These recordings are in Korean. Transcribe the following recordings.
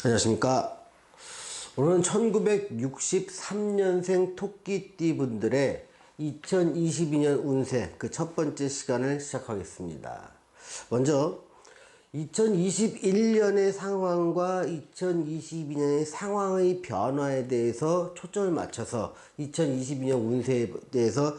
안녕하십니까. 오늘은 1963년생 토끼띠 분들의 2022년 운세 그 첫 번째 시간을 시작하겠습니다. 먼저 2021년의 상황과 2022년의 상황의 변화에 대해서 초점을 맞춰서 2022년 운세에 대해서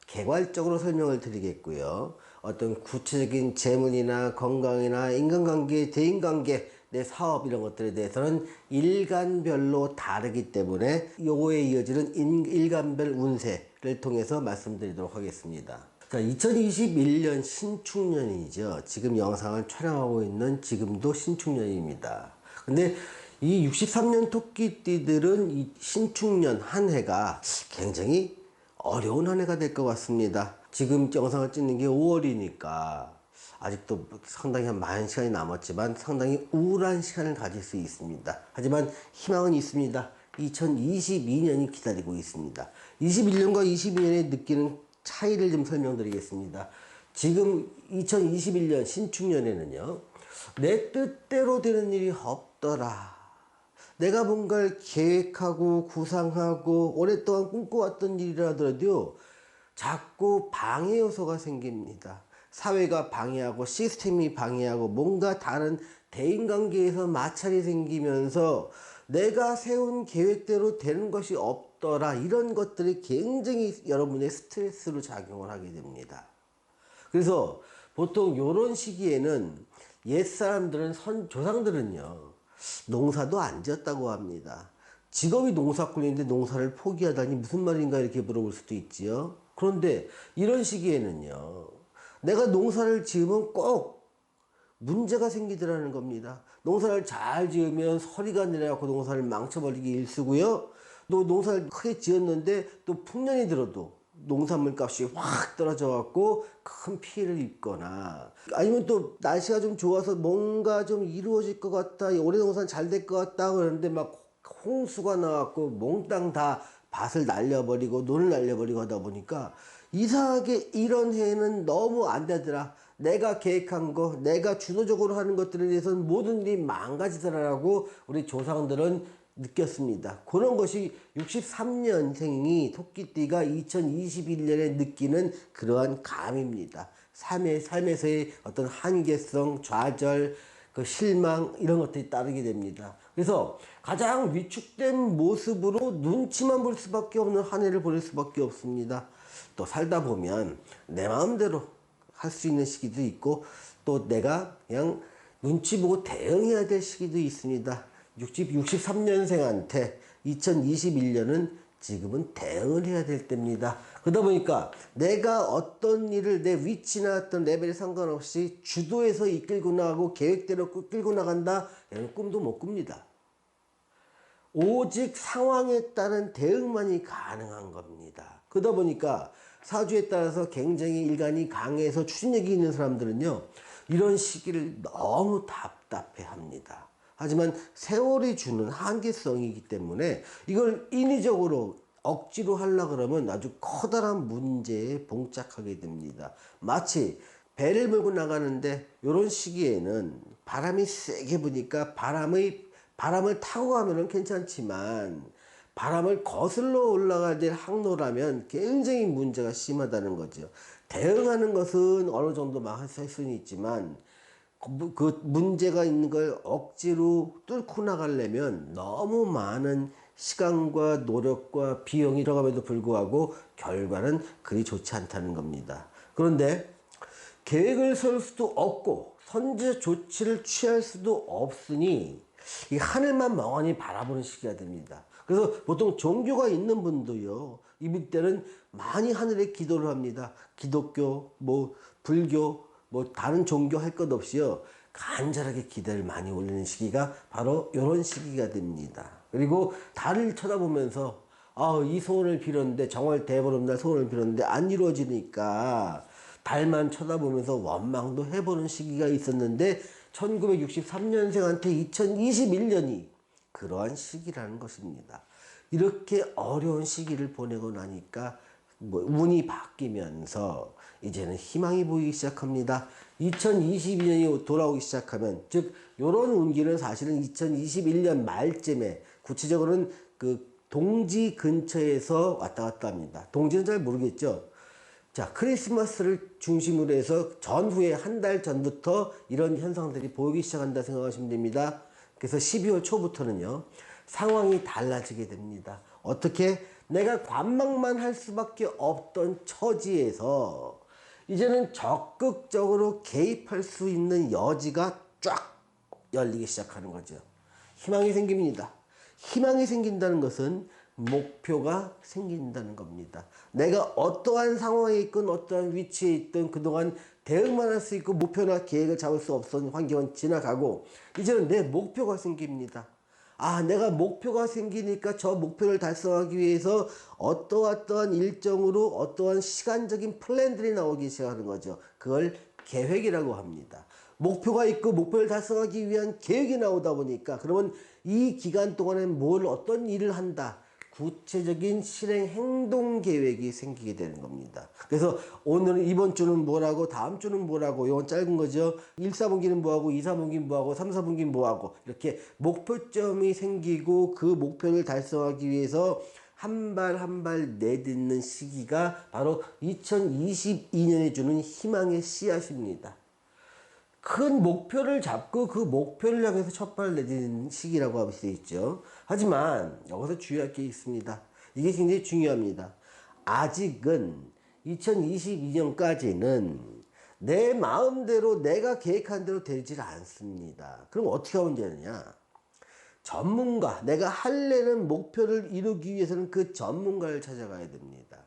개괄적으로 설명을 드리겠고요. 어떤 구체적인 재물이나 건강이나 인간관계, 대인관계, 내 사업 이런 것들에 대해서는 일간별로 다르기 때문에 요거에 이어지는 일간별 운세를 통해서 말씀드리도록 하겠습니다. 자, 2021년 신축년이죠. 지금 영상을 촬영하고 있는 지금도 신축년입니다. 근데 이 63년 토끼띠들은 이 신축년 한 해가 굉장히 어려운 한 해가 될 것 같습니다. 지금 영상을 찍는 게 5월이니까 아직도 상당히 한 많은 시간이 남았지만 상당히 우울한 시간을 가질 수 있습니다. 하지만 희망은 있습니다. 2022년이 기다리고 있습니다. 21년과 22년에 느끼는 차이를 좀 설명드리겠습니다. 지금 2021년 신축년에는요, 내 뜻대로 되는 일이 없더라. 내가 뭔가를 계획하고 구상하고 오랫동안 꿈꿔왔던 일이라더라도 자꾸 방해 요소가 생깁니다. 사회가 방해하고 시스템이 방해하고 뭔가 다른 대인관계에서 마찰이 생기면서 내가 세운 계획대로 되는 것이 없더라. 이런 것들이 굉장히 여러분의 스트레스로 작용을 하게 됩니다. 그래서 보통 이런 시기에는 옛사람들은 조상들은요, 농사도 안 지었다고 합니다. 직업이 농사꾼인데 농사를 포기하다니 무슨 말인가 이렇게 물어볼 수도 있지요. 그런데 이런 시기에는요, 내가 농사를 지으면 꼭 문제가 생기더라는 겁니다. 농사를 잘 지으면 서리가 내려갖고 농사를 망쳐버리기 일쑤고요. 또 농사를 크게 지었는데 또 풍년이 들어도 농산물 값이 확 떨어져 갖고 큰 피해를 입거나, 아니면 또 날씨가 좀 좋아서 뭔가 좀 이루어질 것 같다, 올해 농사는 잘 될 것 같다 그러는데 막 홍수가 나갖고 몽땅 다 밭을 날려버리고 논을 날려버리고 하다 보니까 이상하게 이런 해에는 너무 안 되더라. 내가 계획한 거, 내가 주도적으로 하는 것들에 대해서는 모든 일이 망가지더라라고 우리 조상들은 느꼈습니다. 그런 것이 63년생이 토끼띠가 2021년에 느끼는 그러한 감입니다. 삶에서의 어떤 한계성, 좌절, 그 실망 이런 것들이 따르게 됩니다. 그래서 가장 위축된 모습으로 눈치만 볼 수밖에 없는 한 해를 보낼 수밖에 없습니다. 또 살다 보면 내 마음대로 할 수 있는 시기도 있고 또 내가 그냥 눈치 보고 대응해야 될 시기도 있습니다. 63년생한테 2021년은 지금은 대응을 해야 될 때입니다. 그러다 보니까 내가 어떤 일을 내 위치나 어떤 레벨에 상관없이 주도해서 이끌고 나가고 계획대로 끌고 나간다, 이런 꿈도 못 꿉니다. 오직 상황에 따른 대응만이 가능한 겁니다. 그러다 보니까 사주에 따라서 굉장히 일간이 강해서 추진력이 있는 사람들은요, 이런 시기를 너무 답답해 합니다. 하지만 세월이 주는 한계성이기 때문에 이걸 인위적으로 억지로 하려고 그러면 아주 커다란 문제에 봉착하게 됩니다. 마치 배를 몰고 나가는데 이런 시기에는 바람이 세게 부니까 바람을 타고 가면은 괜찮지만 바람을 거슬러 올라가야 될 항로라면 굉장히 문제가 심하다는 거죠. 대응하는 것은 어느 정도 막 할 수는 있지만 그 문제가 있는 걸 억지로 뚫고 나가려면 너무 많은 시간과 노력과 비용이 들어감에도 불구하고 결과는 그리 좋지 않다는 겁니다. 그런데 계획을 세울 수도 없고 선제 조치를 취할 수도 없으니 이 하늘만 멍하니 바라보는 시기가 됩니다. 그래서 보통 종교가 있는 분도요, 이때는 많이 하늘에 기도를 합니다. 기독교, 불교, 다른 종교 할 것 없이요, 간절하게 기도를 많이 올리는 시기가 바로 이런 시기가 됩니다. 그리고 달을 쳐다보면서 이 소원을 빌었는데, 정월 대보름날 소원을 빌었는데 안 이루어지니까 달만 쳐다보면서 원망도 해보는 시기가 있었는데 1963년생한테 2021년이 그러한 시기라는 것입니다. 이렇게 어려운 시기를 보내고 나니까 운이 바뀌면서 이제는 희망이 보이기 시작합니다. 2022년이 돌아오기 시작하면, 즉 요런 운기는 사실은 2021년 말쯤에, 구체적으로는 그 동지 근처에서 왔다 갔다 합니다. 동지는 잘 모르겠죠. 자, 크리스마스를 중심으로 해서 전후에 한 달 전부터 이런 현상들이 보이기 시작한다 생각하시면 됩니다. 그래서 12월 초부터는요, 상황이 달라지게 됩니다. 어떻게? 내가 관망만 할 수밖에 없던 처지에서 이제는 적극적으로 개입할 수 있는 여지가 쫙 열리기 시작하는 거죠. 희망이 생깁니다. 희망이 생긴다는 것은 목표가 생긴다는 겁니다. 내가 어떠한 상황에 있건 어떠한 위치에 있든 그동안 대응만 할 수 있고 목표나 계획을 잡을 수 없었던 환경은 지나가고 이제는 내 목표가 생깁니다. 아, 내가 목표가 생기니까 저 목표를 달성하기 위해서 어떠한 일정으로 어떠한 시간적인 플랜들이 나오기 시작하는 거죠. 그걸 계획이라고 합니다. 목표가 있고 목표를 달성하기 위한 계획이 나오다 보니까 그러면 이 기간 동안에 어떤 일을 한다. 구체적인 실행 행동 계획이 생기게 되는 겁니다. 그래서 오늘은 이번 주는 뭐라고, 다음 주는 뭐라고, 이건 짧은 거죠. 1, 4분기는 뭐하고, 2, 4분기는 뭐하고, 3, 4분기는 뭐하고, 이렇게 목표점이 생기고 그 목표를 달성하기 위해서 한 발 한 발 내딛는 시기가 바로 2022년에 주는 희망의 씨앗입니다. 큰 목표를 잡고 그 목표를 향해서 첫 발을 내딛는 시기라고 할 수 있죠. 하지만 여기서 주의할 게 있습니다. 이게 굉장히 중요합니다. 아직은 2022년까지는 내 마음대로 내가 계획한 대로 되질 않습니다. 그럼 어떻게 하면 되느냐? 전문가, 내가 하려는 목표를 이루기 위해서는 그 전문가를 찾아가야 됩니다.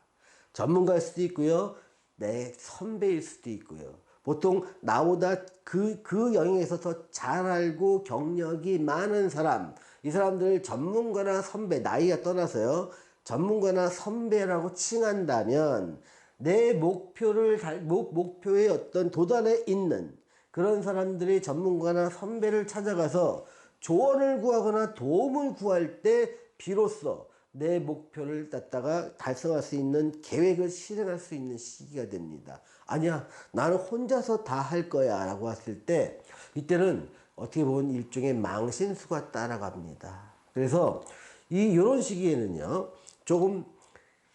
전문가일 수도 있고요. 내 선배일 수도 있고요. 보통 나보다 그 영역에서 더 잘 알고 경력이 많은 사람, 이 사람들을 전문가나 선배, 나이가 떠나서요, 전문가나 선배라고 칭한다면 내 목표의 어떤 도단에 있는 그런 사람들의 전문가나 선배를 찾아가서 조언을 구하거나 도움을 구할 때 비로소 내 목표를 갖다가 달성할 수 있는 계획을 실행할 수 있는 시기가 됩니다. 아니야, 나는 혼자서 다 할 거야 라고 했을 때 이때는 어떻게 보면 일종의 망신수가 따라갑니다. 그래서 이런 시기에는요, 조금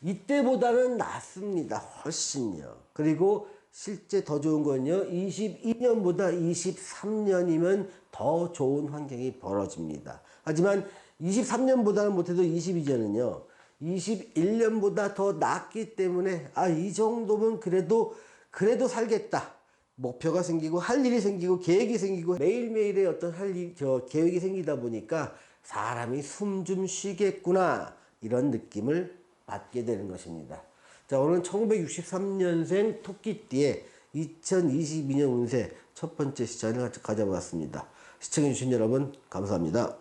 이때보다는 낫습니다. 훨씬요. 그리고 실제 더 좋은 건요, 22년보다 23년이면 더 좋은 환경이 벌어집니다. 하지만 23년보다는 못해도 22년은요, 21년보다 더 낫기 때문에, 아, 이 정도면 그래도 살겠다. 목표가 생기고, 할 일이 생기고, 계획이 생기고, 매일매일의 어떤 계획이 생기다 보니까 사람이 숨 좀 쉬겠구나. 이런 느낌을 받게 되는 것입니다. 자, 오늘은 1963년생 토끼띠의 2022년 운세 첫 번째 시간을 가져보았습니다. 시청해주신 여러분, 감사합니다.